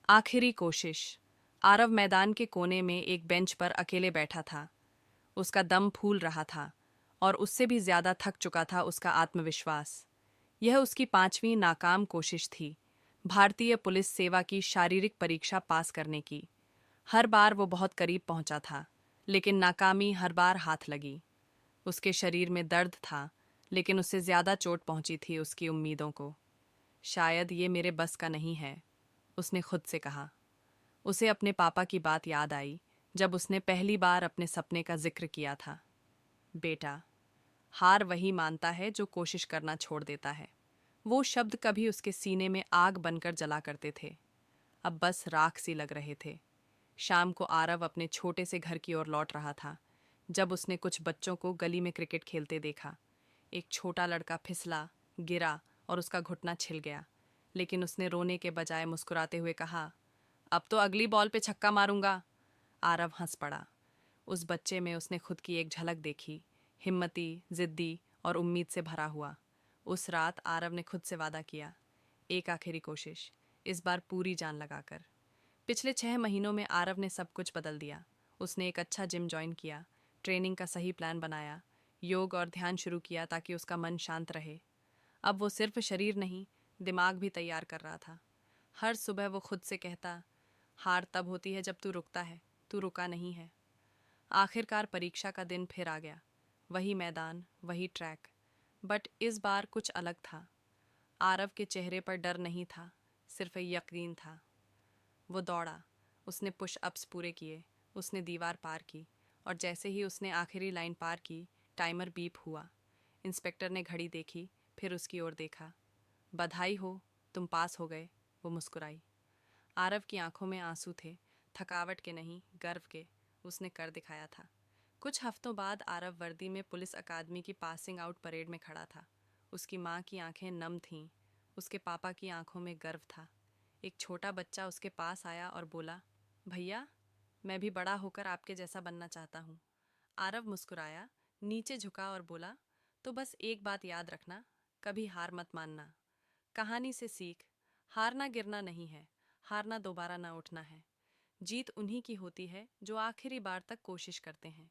आखिरी कोशिश। आरव मैदान के कोने में एक बेंच पर अकेले बैठा था। उसका दम फूल रहा था और उससे भी ज्यादा थक चुका था उसका आत्मविश्वास। यह उसकी 5वीं नाकाम कोशिश थी, भारतीय पुलिस सेवा की शारीरिक परीक्षा पास करने की। हर बार वो बहुत करीब पहुंचा था, लेकिन नाकामी हर बार हाथ लगी। उसके शरीर में दर्द था, लेकिन उससे ज्यादा चोट पहुंची थी उसकी उम्मीदों को। शायद ये मेरे बस का नहीं है, उसने खुद से कहा। उसे अपने पापा की बात याद आई, जब उसने पहली बार अपने सपने का जिक्र किया था। बेटा, हार वही मानता है जो कोशिश करना छोड़ देता है। वो शब्द कभी उसके सीने में आग बनकर जला करते थे, अब बस राख सी लग रहे थे। शाम को आरव अपने छोटे से घर की ओर लौट रहा था, जब उसने कुछ बच्चों को गली में क्रिकेट खेलते देखा। एक छोटा लड़का फिसला, गिरा और उसका घुटना छिल गया, लेकिन उसने रोने के बजाय मुस्कुराते हुए कहा, अब तो अगली बॉल पे छक्का मारूंगा। आरव हंस पड़ा। उस बच्चे में उसने खुद की एक झलक देखी, हिम्मती, जिद्दी और उम्मीद से भरा हुआ। उस रात आरव ने खुद से वादा किया, एक आखिरी कोशिश, इस बार पूरी जान लगाकर। पिछले 6 महीनों में आरव ने सब कुछ बदल दिया। उसने एक अच्छा जिम ज्वाइन किया, ट्रेनिंग का सही प्लान बनाया, योग और ध्यान शुरू किया ताकि उसका मन शांत रहे। अब वो सिर्फ शरीर नहीं, दिमाग भी तैयार कर रहा था। हर सुबह वो खुद से कहता, हार तब होती है जब तू रुकता है, तू रुका नहीं है। आखिरकार परीक्षा का दिन फिर आ गया। वही मैदान, वही ट्रैक, बट इस बार कुछ अलग था। आरव के चेहरे पर डर नहीं था, सिर्फ यकीन था। वो दौड़ा, उसने पुश अप्स पूरे किए, उसने दीवार पार की, और जैसे ही उसने आखिरी लाइन पार की, टाइमर बीप हुआ। इंस्पेक्टर ने घड़ी देखी, फिर उसकी ओर देखा। बधाई हो, तुम पास हो गए, वो मुस्कुराई। आरव की आंखों में आंसू थे, थकावट के नहीं, गर्व के। उसने कर दिखाया था। कुछ हफ्तों बाद आरव वर्दी में पुलिस अकादमी की पासिंग आउट परेड में खड़ा था। उसकी माँ की आंखें नम थीं, उसके पापा की आंखों में गर्व था। एक छोटा बच्चा उसके पास आया और बोला, भैया, मैं भी बड़ा होकर आपके जैसा बनना चाहता हूँ। आरव मुस्कुराया, नीचे झुका और बोला, तो बस एक बात याद रखना, कभी हार मत मानना। कहानी से सीख, हारना गिरना नहीं है, हारना दोबारा ना उठना है। जीत उन्हीं की होती है जो आखिरी बार तक कोशिश करते हैं।